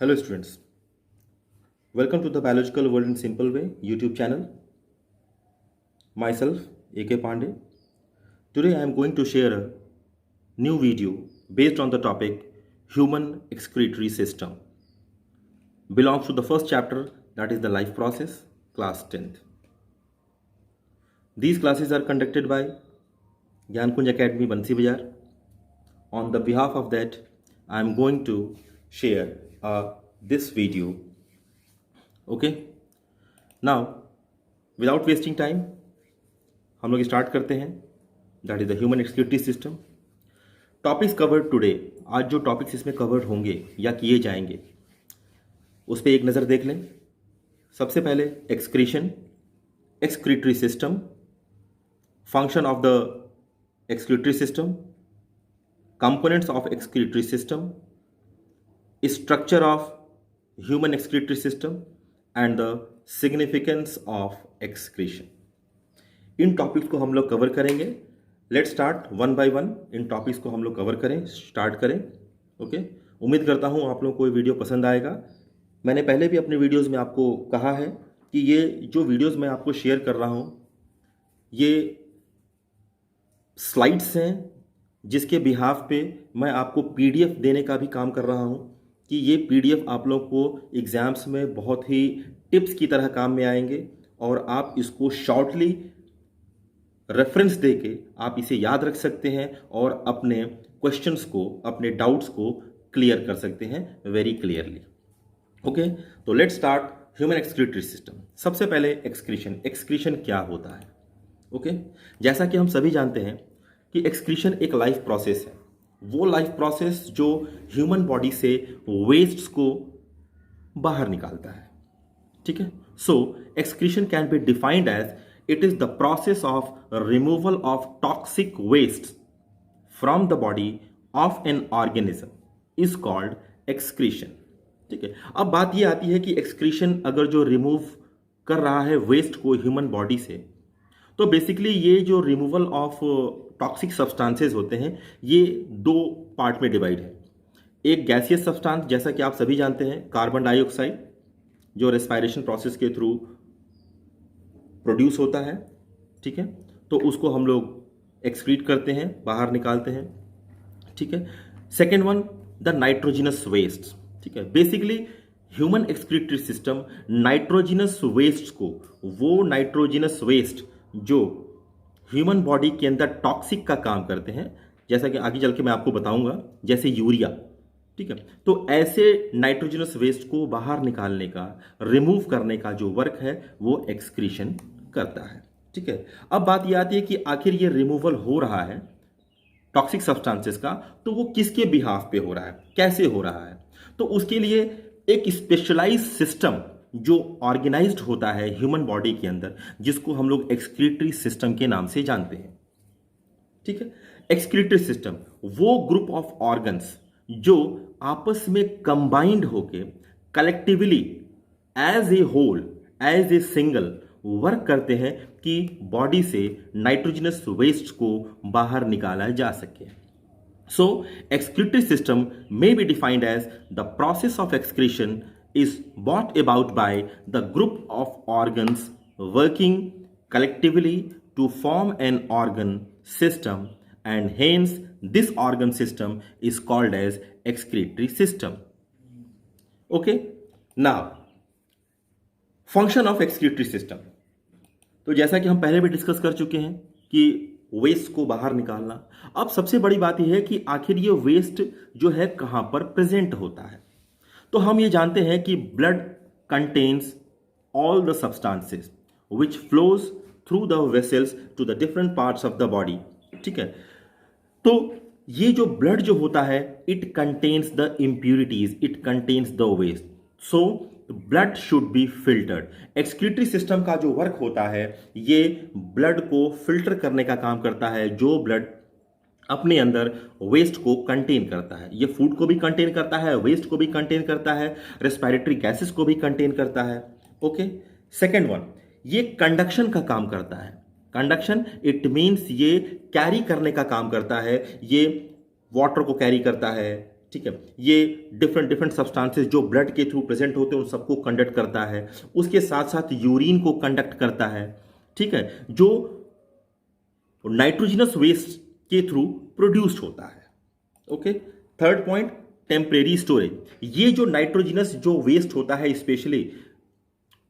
Hello students, welcome to the Biological World in Simple Way YouTube channel. Myself A.K. Pandey. Today I am going to share a new video based on the topic Human Excretory System. Belongs to the first chapter, that is the life process, class 10th. These classes are conducted by Gyankunj Academy, Bansi Bazaar. On the behalf of that, I am going to share this video. Okay. Now, without wasting time, हम लोग start करते हैं. That is the human excretory system. Topics covered today. आज जो topics इसमें covered होंगे या किए जाएंगे उस पर एक नज़र देख लें. सबसे पहले excretion, excretory system, function of the excretory system, components of excretory system, structure of human excretory system and the significance of excretion. In topics को हम लोग कवर करेंगे. Let's start one by one. In topics को हम लोग cover करें, start करें. Okay. उम्मीद करता हूँ आप लोगों को ये वीडियो पसंद आएगा. मैंने पहले भी अपने वीडियोस में आपको कहा है कि ये जो वीडियोस मैं आपको शेयर कर रहा हूँ ये स्लाइड्स हैं जिसके बिहाफ पे मैं आपको पीडीएफ देने का भी काम कर रहा हूँ कि ये पीडीएफ आप लोग को एग्ज़ाम्स में बहुत ही टिप्स की तरह काम में आएंगे और आप इसको शॉर्टली रेफरेंस देके आप इसे याद रख सकते हैं और अपने क्वेश्चंस को, अपने डाउट्स को क्लियर कर सकते हैं वेरी क्लियरली. ओके. तो let's start human excretory system. सबसे पहले एक्सक्रीशन. एक्सक्रीशन क्या होता है? ओके. जैसा कि हम सभी जानते हैं कि एक्सक्रीशन एक लाइफ प्रोसेस है. वो लाइफ प्रोसेस जो ह्यूमन बॉडी से वेस्ट्स को बाहर निकालता है. ठीक है. So excretion can be defined as it is the process of removal of toxic waste from the body of an organism is called excretion. ठीक है. अब बात ये आती है कि एक्सक्रीशन अगर जो रिमूव कर रहा है वेस्ट को ह्यूमन बॉडी से, तो बेसिकली ये जो रिमूवल ऑफ टॉक्सिक सब्सटेंसेस होते हैं ये दो पार्ट में डिवाइड है. एक गैसियस सब्सटेंस, जैसा कि आप सभी जानते हैं, कार्बन डाइऑक्साइड, जो रेस्पायरेशन प्रोसेस के थ्रू प्रोड्यूस होता है. ठीक है. तो उसको हम लोग एक्सक्रीट करते हैं, बाहर निकालते हैं. ठीक है. Second one, the nitrogenous waste. ठीक है. Basically human excretory system nitrogenous waste को, वो नाइट्रोजिनस वेस्ट जो ह्यूमन बॉडी के अंदर टॉक्सिक का काम करते हैं, जैसा कि आगे चल के मैं आपको बताऊंगा, जैसे यूरिया. ठीक है. तो ऐसे नाइट्रोजनस वेस्ट को बाहर निकालने का, रिमूव करने का जो वर्क है वो एक्सक्रीशन करता है. ठीक है. अब बात ये आती है कि आखिर ये रिमूवल हो रहा है टॉक्सिक सब्सटेंसेस का, तो वो किसके बिहाफ पे हो रहा है, कैसे हो रहा है? तो उसके लिए एक स्पेशलाइज्ड सिस्टम जो ऑर्गेनाइज्ड होता है ह्यूमन बॉडी के अंदर, जिसको हम लोग एक्सक्रीटरी सिस्टम के नाम से जानते हैं. ठीक है. एक्सक्रीटरी सिस्टम वो ग्रुप ऑफ ऑर्गन्स जो आपस में कंबाइंड होके collectively as a whole, as a single work करते हैं कि बॉडी से नाइट्रोजनस वेस्ट को बाहर निकाला जा सके. So excretory system may be defined as the process of excretion is brought about by the group of organs working collectively to form an organ system, and hence this organ system is called as excretory system. Okay. Now function of excretory system. तो जैसा कि हम पहले भी discuss कर चुके हैं कि वेस्ट को बाहर निकालना. अब सबसे बड़ी बात यह है कि आखिर ये वेस्ट जो है कहां पर प्रेजेंट होता है. तो हम ये जानते हैं कि blood contains all the substances which flows through the vessels to the different parts of the body. ठीक है. तो ये जो ब्लड जो होता है, it contains the impurities, it contains the waste. So blood should be filtered. Excretory system का जो वर्क होता है ये ब्लड को फिल्टर करने का काम करता है, जो ब्लड अपने अंदर वेस्ट को कंटेन करता है. ये फूड को भी कंटेन करता है, वेस्ट को भी कंटेन करता है, रेस्पिरेटरी गैसेस को भी कंटेन करता है. ओके. सेकेंड वन, ये कंडक्शन का काम करता है. कंडक्शन इट मीन्स ये कैरी करने का काम करता है. ये वाटर को कैरी करता है, ठीक है, ये डिफरेंट डिफरेंट सब्सटेंसेस जो ब्लड के थ्रू प्रेजेंट होते हैं उन सबको कंडक्ट करता है, उसके साथ साथ यूरिन को कंडक्ट करता है, ठीक है, जो नाइट्रोजनस वेस्ट के थ्रू प्रोड्यूस्ड होता है। Okay, third point, temporary storage. ये जो नाइट्रोजनस जो वेस्ट होता है स्पेशली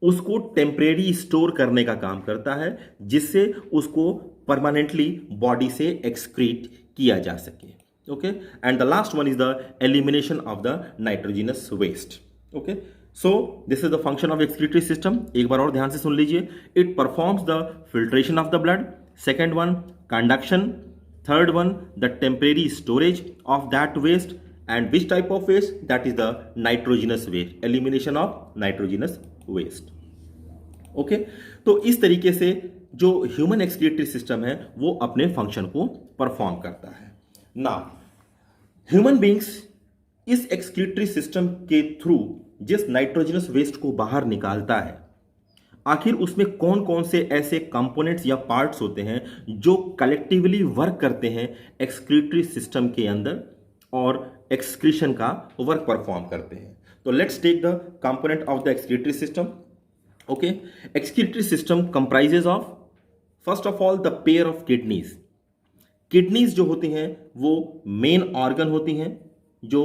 उसको टेम्परेरी स्टोर करने का काम करता है, जिससे उसको परमानेंटली बॉडी से एक्सक्रीट किया जा सके। Okay, and the last one is the elimination of the nitrogenous waste. Okay, so this is the function of excretory system. एक बार और ध्यान से सुन लीजिए। It performs the filtration of the blood, second one conduction, third one the temporary storage of that waste, and which type of waste? That is the nitrogenous waste, elimination of nitrogenous waste. Okay, तो इस तरीके से जो human excretory system है वो अपने function को perform करता है। नाउ ह्यूमन बींग्स इस एक्सक्रीटरी सिस्टम के थ्रू जिस नाइट्रोजनस वेस्ट को बाहर निकालता है, आखिर उसमें कौन कौन से ऐसे कंपोनेंट्स या पार्ट्स होते हैं जो कलेक्टिवली वर्क करते हैं एक्सक्रीटरी सिस्टम के अंदर और एक्सक्रीशन का वर्क परफॉर्म करते हैं। तो let's take the component of the excretory system. Okay, excretory system comprises of first of all the pair of kidneys. Kidneys जो होती हैं वो मेन ऑर्गन होती हैं जो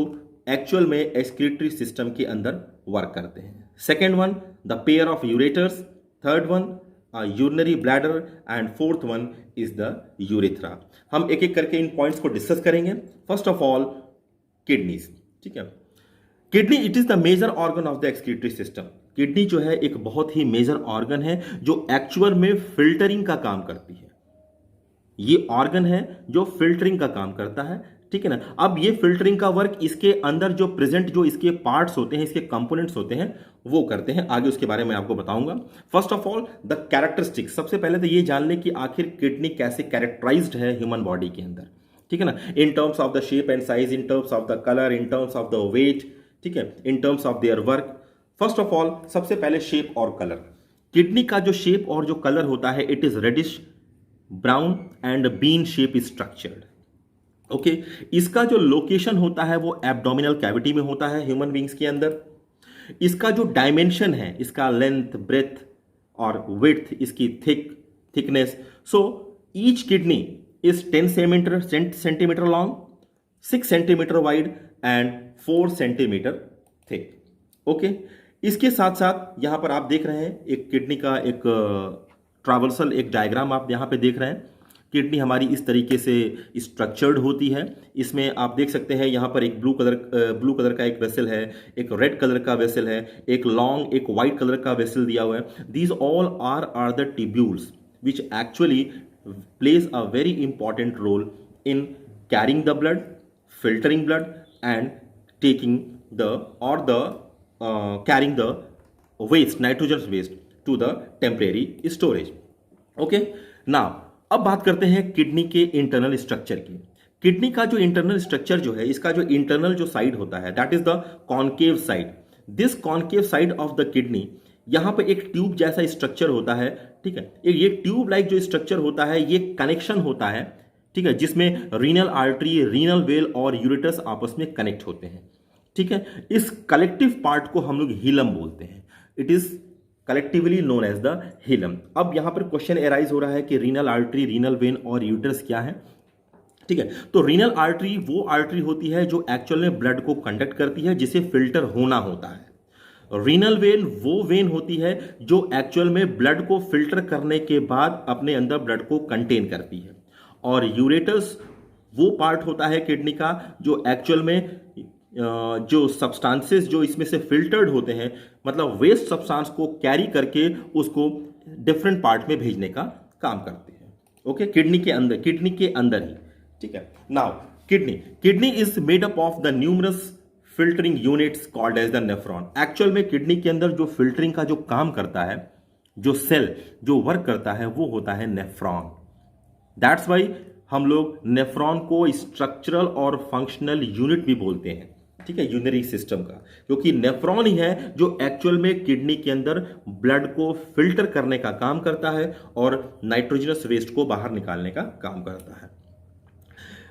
एक्चुअल में एक्सक्रीटरी सिस्टम के अंदर वर्क करते हैं। Second one the pair of ureters, third one urinary bladder and fourth one is the urethra. हम एक एक करके इन पॉइंट्स को डिस्कस करेंगे। फर्स्ट ऑफ ऑल किडनीज, ठीक है। Kidney it is the major organ of the excretory system. Kidney जो है एक बहुत ही मेजर ऑर्गन है जो एक्चुअल में फिल्टरिंग का काम करती है। ये ऑर्गन है जो फिल्टरिंग का काम करता है, ठीक है ना। अब ये फिल्टरिंग का वर्क इसके अंदर जो प्रेजेंट जो इसके पार्ट्स होते हैं, इसके कंपोनेंट्स होते हैं, वो करते हैं। आगे उसके बारे में आपको बताऊंगा। First of all the characteristics. सबसे पहले तो ये जान ले कि आखिर किडनी कैसे कैरेक्टराइज्ड है ह्यूमन बॉडी के अंदर, ठीक है ना, in terms of the shape and size, in terms of the colour, in terms of the weight, ठीक है, in terms of their work. First of all सबसे पहले शेप और कलर। किडनी का जो शेप और जो कलर होता है it is reddish brown and bean shape structured. Okay, इसका जो लोकेशन होता है वो एब्डोमिनल कैविटी में होता है ह्यूमन बींग्स के अंदर। इसका जो डायमेंशन है, इसका लेंथ, ब्रेथ और विड्थ, इसकी thickness, so each kidney is 10 centimeter long, 6 centimeter wide and 4 centimeter thick. Okay, इसके साथ साथ यहां पर आप देख रहे हैं एक किडनी का एक ट्रावर्सल एक डायग्राम आप यहां पे देख रहे हैं। किडनी हमारी इस तरीके से स्ट्रक्चर्ड होती है। इसमें आप देख सकते हैं यहां पर एक ब्लू कलर का एक वेसल है, एक रेड कलर का वेसल है, एक लॉन्ग एक व्हाइट कलर का वेसल दिया हुआ है। These all are the tubules which actually plays a very important role in carrying the blood, filtering blood and taking carrying the waste, nitrogenous waste to the temporary storage. Okay, now अब बात करते हैं kidney के internal structure की। Kidney का जो internal structure जो है, इसका जो इंटरनल जो साइड होता है that is the concave side. This concave side of the kidney, यहां पर एक ट्यूब जैसा स्ट्रक्चर होता है, ठीक है। ये ट्यूब लाइक जो स्ट्रक्चर होता है ये कनेक्शन होता है, ठीक है, जिसमें रीनल आर्टरी, रीनल वेल और यूरेटस आपस में कनेक्ट होते हैं, ठीक है। इस कलेक्टिव पार्ट को हम लोग हीलम बोलते हैं। It is collectively known as the hilum. अब यहां पर क्वेश्चन एराइज हो रहा है कि रीनल आर्टरी, रीनल वेन और यूरेटस क्या है, ठीक है। तो रीनल आर्टरी वो आर्टरी होती है जो एक्चुअल में ब्लड को कंडक्ट करती है, जिसे फिल्टर होना होता है। रीनल वेन वो वेन होती है जो एक्चुअल में ब्लड को फिल्टर करने के बाद अपने अंदर ब्लड को कंटेन करती है। और यूरेटस वो पार्ट होता है किडनी का जो एक्चुअल में जो सब्सटेंसेस जो इसमें से फिल्टर्ड होते हैं, मतलब वेस्ट सब्सटेंस को कैरी करके उसको डिफरेंट पार्ट में भेजने का काम करते हैं। ओके, किडनी के अंदर ही, ठीक है। Now kidney is made up of the numerous filtering units called as the nephron. Actual में किडनी के अंदर जो फिल्टरिंग का जो काम करता है, जो सेल जो वर्क करता है वो होता है नेफ्रॉन। दैट्स वाई हम लोग नेफ्रॉन को स्ट्रक्चरल और फंक्शनल यूनिट भी बोलते हैं, ठीक है, यूरिनरी सिस्टम का, क्योंकि नेफ्रॉन ही है जो एक्चुअल में किडनी के अंदर ब्लड को फिल्टर करने का काम करता है और नाइट्रोजनस वेस्ट को बाहर निकालने का काम करता है।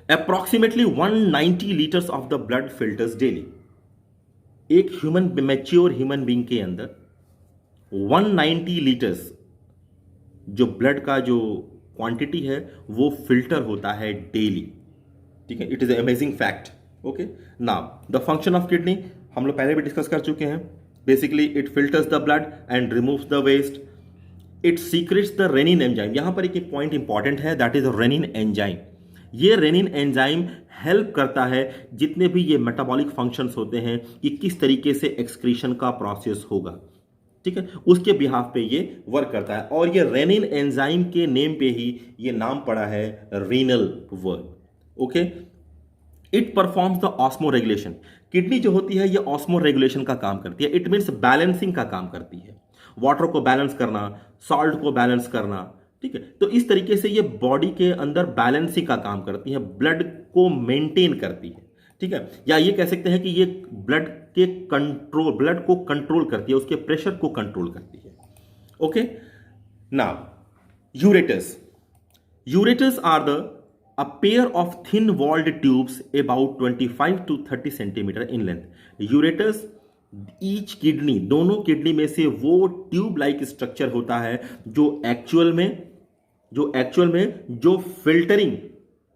Approximately 190 litres of the blood filters daily. एक ह्यूमन मैच्योर ह्यूमन बीइंग के अंदर 190 लीटर्स जो ब्लड का जो क्वांटिटी है वो फिल्टर होता है डेली। ठीक है, it is amazing fact. Okay, now the function of kidney हम लोग पहले भी डिस्कस कर चुके हैं। Basically it filters the blood and removes the waste. It secretes the renin enzyme. यहां पर एक पॉइंट इंपॉर्टेंट है, दैट इज रेनिन एंजाइम। ये रेनिन एंजाइम हेल्प करता है जितने भी ये मेटाबॉलिक फंक्शंस होते हैं कि किस तरीके से एक्सक्रीशन का प्रोसेस होगा। ठीक है, उसके बिहाफ पे ये वर्क करता है और ये रेनिन एंजाइम के नेम पे ही ये नाम पड़ा है renal work. Okay, it performs the osmo regulation. Kidney जो होती है ये ऑस्मो रेगुलेशन का काम करती है। इट मीन्स बैलेंसिंग का काम करती है, वाटर को बैलेंस करना, सॉल्ट को बैलेंस करना। ठीक है, तो इस तरीके से ये बॉडी के अंदर बैलेंसिंग का काम करती है, ब्लड को मेंटेन करती है। ठीक है, या ये कह सकते हैं कि ये ब्लड को कंट्रोल करती है, उसके प्रेशर को कंट्रोल करती है। Okay, now ureters are the a pair of thin walled tubes about 25 to 30 centimetre in length. Ureters each kidney, दोनों किडनी में से वो ट्यूब लाइक स्ट्रक्चर होता है जो एक्चुअल में जो फिल्टरिंग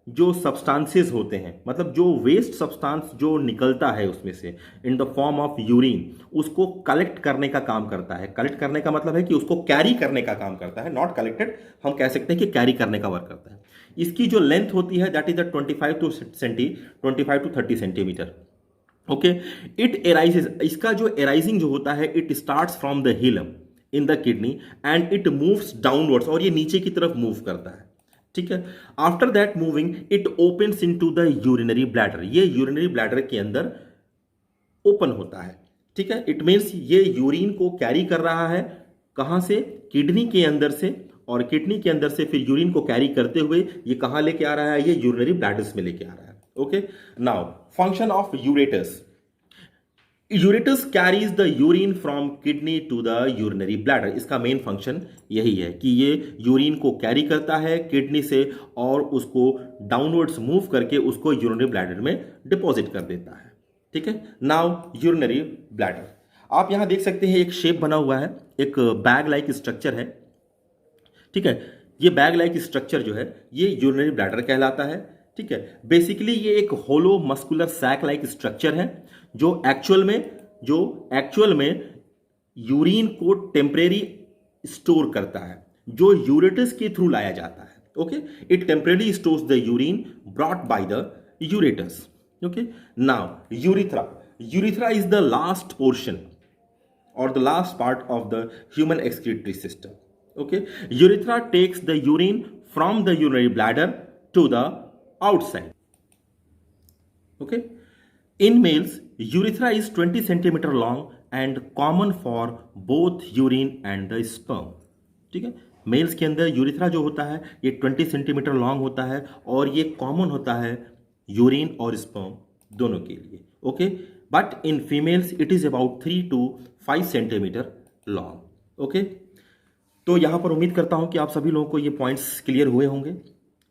जो सब्सटेंसेस होते हैं, मतलब जो वेस्ट सब्सटेंस जो निकलता है उसमें से in the form of urine, उसको कलेक्ट करने का काम करता है। कलेक्ट करने का मतलब है कि उसको कैरी करने का काम करता है, नॉट कलेक्टेड, हम कह सकते हैं कि कैरी करने का वर्क करता है। इसकी जो लेंथ होती है that is the 25 to 30 centimetre. Okay, it arises, इसका जो एराइजिंग जो होता है it starts from the hilum in the kidney and it moves downwards, और ये नीचे की तरफ मूव करता है। ठीक है, after that moving it opens into the urinary bladder. ये यूरिनरी ब्लैडर के अंदर ओपन होता है। ठीक है, इट मीन्स ये यूरिन को कैरी कर रहा है, कहां से, किडनी के अंदर से, और किडनी के अंदर से फिर यूरिन को कैरी करते हुए ये कहां लेके आ रहा है, ये यूरिनरी ब्लैडर्स में लेके आ रहा है। Okay, now function of ureters. Ureters carries the urine from kidney to the urinary bladder. इसका मेन फंक्शन यही है कि ये यूरिन को कैरी करता है किडनी से और उसको डाउनवर्ड्स मूव करके उसको यूरिनरी ब्लैडर में डिपॉजिट कर देता है। ठीक है, नाउ यूरिनरी ब्लैडर, आप यहां देख सकते हैं एक शेप बना हुआ है, एक बैग लाइक स्ट्रक्चर है। ठीक है, ये बैग लाइक स्ट्रक्चर जो है ये यूरिनरी ब्लैडर कहलाता है। ठीक है, बेसिकली ये एक होलो मस्कुलर सैक लाइक स्ट्रक्चर है जो एक्चुअल में यूरिन को टेम्परेरी स्टोर करता है, जो यूरेटस के थ्रू लाया जाता है। Okay, it temporary stores the urine brought by the ureters. Okay, now urethra is the last portion और the last part of the human excretory system. Okay, urethra takes the urine from the urinary bladder to the outside. Okay, in males urethra is 20 centimeter long and common for both urine and the sperm. ठीक है, mails के अंदर urethra जो होता है ये 20 centimetre long होता है और ये कॉमन होता है यूरिन और स्पर्म दोनों के लिए। Okay, but in females it is about 3 to 5 centimetre long. Okay, तो यहाँ पर उम्मीद करता हूँ कि आप सभी लोगों को ये पॉइंट्स क्लियर हुए होंगे।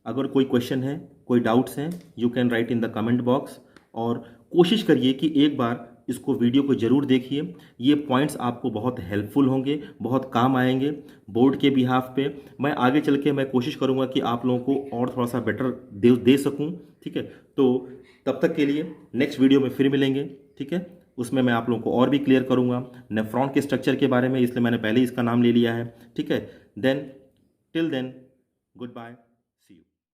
अगर कोई क्वेश्चन है, कोई डाउट्स हैं, you can write in the comment box, और कोशिश करिए कि एक बार इसको वीडियो को ज़रूर देखिए। ये पॉइंट्स आपको बहुत हेल्पफुल होंगे, बहुत काम आएंगे बोर्ड के बिहाफ पे। मैं आगे चल के मैं कोशिश करूँगा कि आप लोगों को और थोड़ा सा बेटर दे सकूँ। ठीक है, तो तब तक के लिए नेक्स्ट वीडियो में फिर मिलेंगे। ठीक है, उसमें मैं आप लोगों को और भी क्लियर करूंगा नेफ्रॉन के स्ट्रक्चर के बारे में, इसलिए मैंने पहले इसका नाम ले लिया है। ठीक है, then till then good bye.